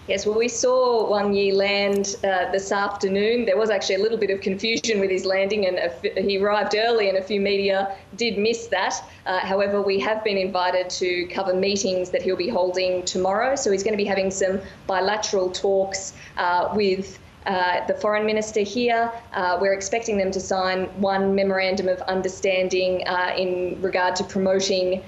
Yes, well, we saw Wang Yi land this afternoon. There was actually a little bit of confusion with his landing, and he arrived early, and a few media did miss that. However, we have been invited to cover meetings that he'll be holding tomorrow. So he's going to be having some bilateral talks with the Foreign Minister here. We're expecting them to sign one memorandum of understanding in regard to promoting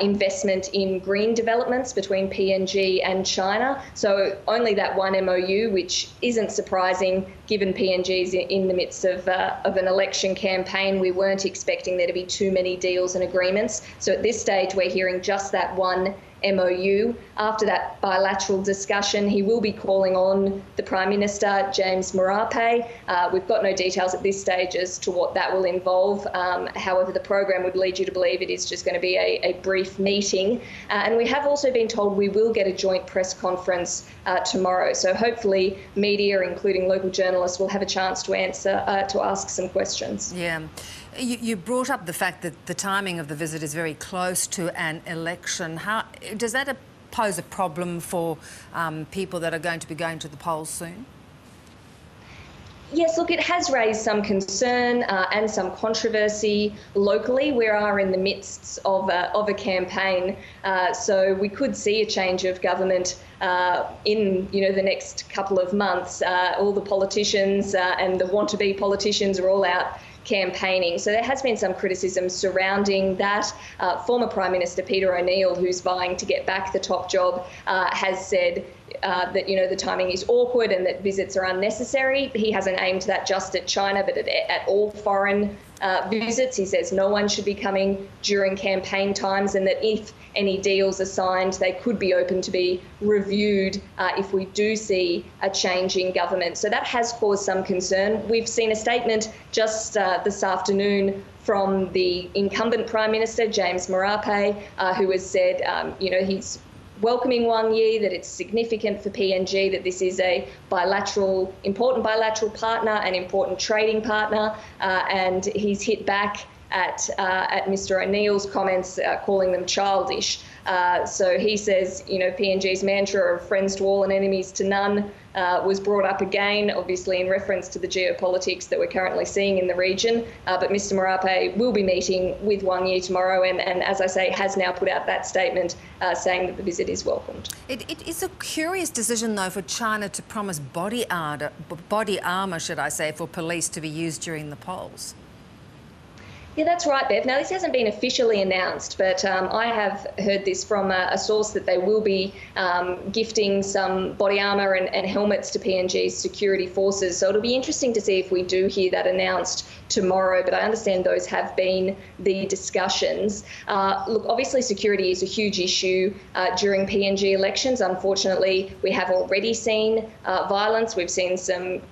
investment in green developments between PNG and China. So only that one MOU, which isn't surprising given PNG's in the midst of an election campaign. We weren't expecting there to be too many deals and agreements. So at this stage, we're hearing just that one MOU. After that bilateral discussion, he will be calling on the Prime Minister, James Marape. We've got no details at this stage as to what that will involve. However, the program would lead you to believe it is just going to be a brief meeting. And we have also been told we will get a joint press conference tomorrow. So hopefully media, including local journalists, will have a chance to ask some questions. Yeah. You brought up the fact that the timing of the visit is very close to an election. How does that pose a problem for people that are going to be going to the polls soon? Yes, look, it has raised some concern and some controversy locally. We are in the midst of a campaign, so we could see a change of government in the next couple of months. All the politicians and the want-to-be politicians are all out campaigning. So there has been some criticism surrounding that. Former Prime Minister Peter O'Neill, who's vying to get back the top job, has said that the timing is awkward and that visits are unnecessary. He hasn't aimed that just at China, but at all foreign visits. He says no one should be coming during campaign times, and that if any deals are signed, they could be open to be reviewed if we do see a change in government. So that has caused some concern. We've seen a statement just this afternoon from the incumbent Prime Minister, James Marape, who has said, he's welcoming Wang Yi, that it's significant for PNG, that this is a important bilateral partner, an important trading partner, and he's hit back at Mr O'Neill's comments, calling them childish. So he says, PNG's mantra of friends to all and enemies to none was brought up again, obviously in reference to the geopolitics that we're currently seeing in the region. But Mr Marape will be meeting with Wang Yi tomorrow and as I say, has now put out that statement saying that the visit is welcomed. It is a curious decision, though, for China to promise body armour, should I say, for police to be used during the polls. Yeah, that's right, Bev. Now, this hasn't been officially announced, but I have heard this from a source that they will be gifting some body armour and helmets to PNG's security forces. So it'll be interesting to see if we do hear that announced tomorrow, but I understand those have been the discussions. Look, obviously security is a huge issue during PNG elections. Unfortunately, we have already seen violence. We've seen some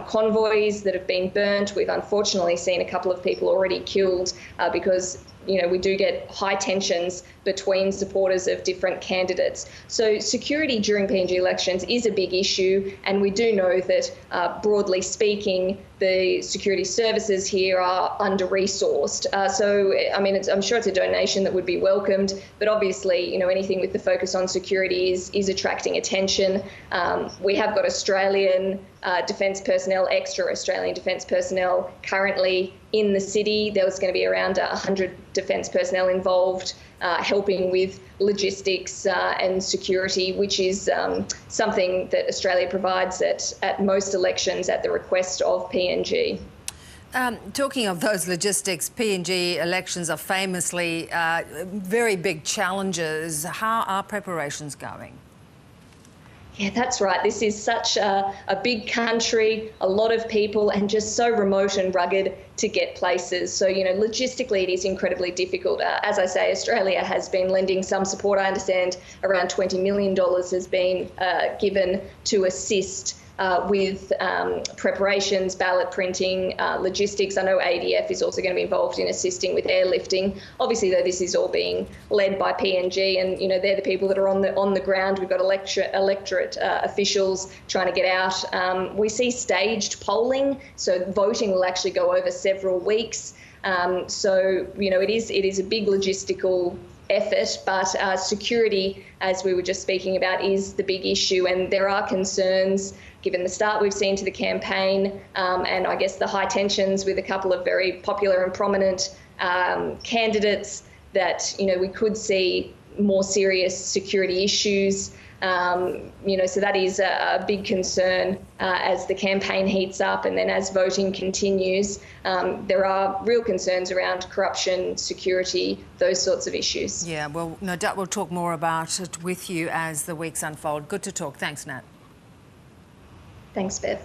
convoys that have been burnt. We've unfortunately seen a couple of people already killed because we do get high tensions between supporters of different candidates. So security during PNG elections is a big issue, and we do know that, broadly speaking, the security services here are under-resourced. I'm sure it's a donation that would be welcomed, but obviously, anything with the focus on security is attracting attention. We have got Australian defence personnel, extra Australian defence personnel currently in the city. There was going to be around 100 defence personnel involved helping with logistics and security, which is something that Australia provides at most elections at the request of PNG. Talking of those logistics, PNG elections are famously very big challenges. How are preparations going? Yeah, that's right. This is such a big country, a lot of people, and just so remote and rugged to get places. So, logistically, it is incredibly difficult. As I say, Australia has been lending some support. I understand around $20 million has been given to assist with preparations, ballot printing, logistics. I know ADF is also going to be involved in assisting with airlifting. Obviously, though, this is all being led by PNG, and they're the people that are on the ground. We've got electorate officials trying to get out. We see staged polling, so voting will actually go over several weeks. It is a big logistical effort, but security, as we were just speaking about, is the big issue. And there are concerns, given the start we've seen to the campaign, and I guess the high tensions with a couple of very popular and prominent candidates, that, you know, we could see more serious security issues. You know, so that is a big concern as the campaign heats up, and then as voting continues. There are real concerns around corruption, security, those sorts of issues. Yeah, well, no doubt we'll talk more about it with you as the weeks unfold. Good to talk. Thanks, Nat. Thanks, Bev.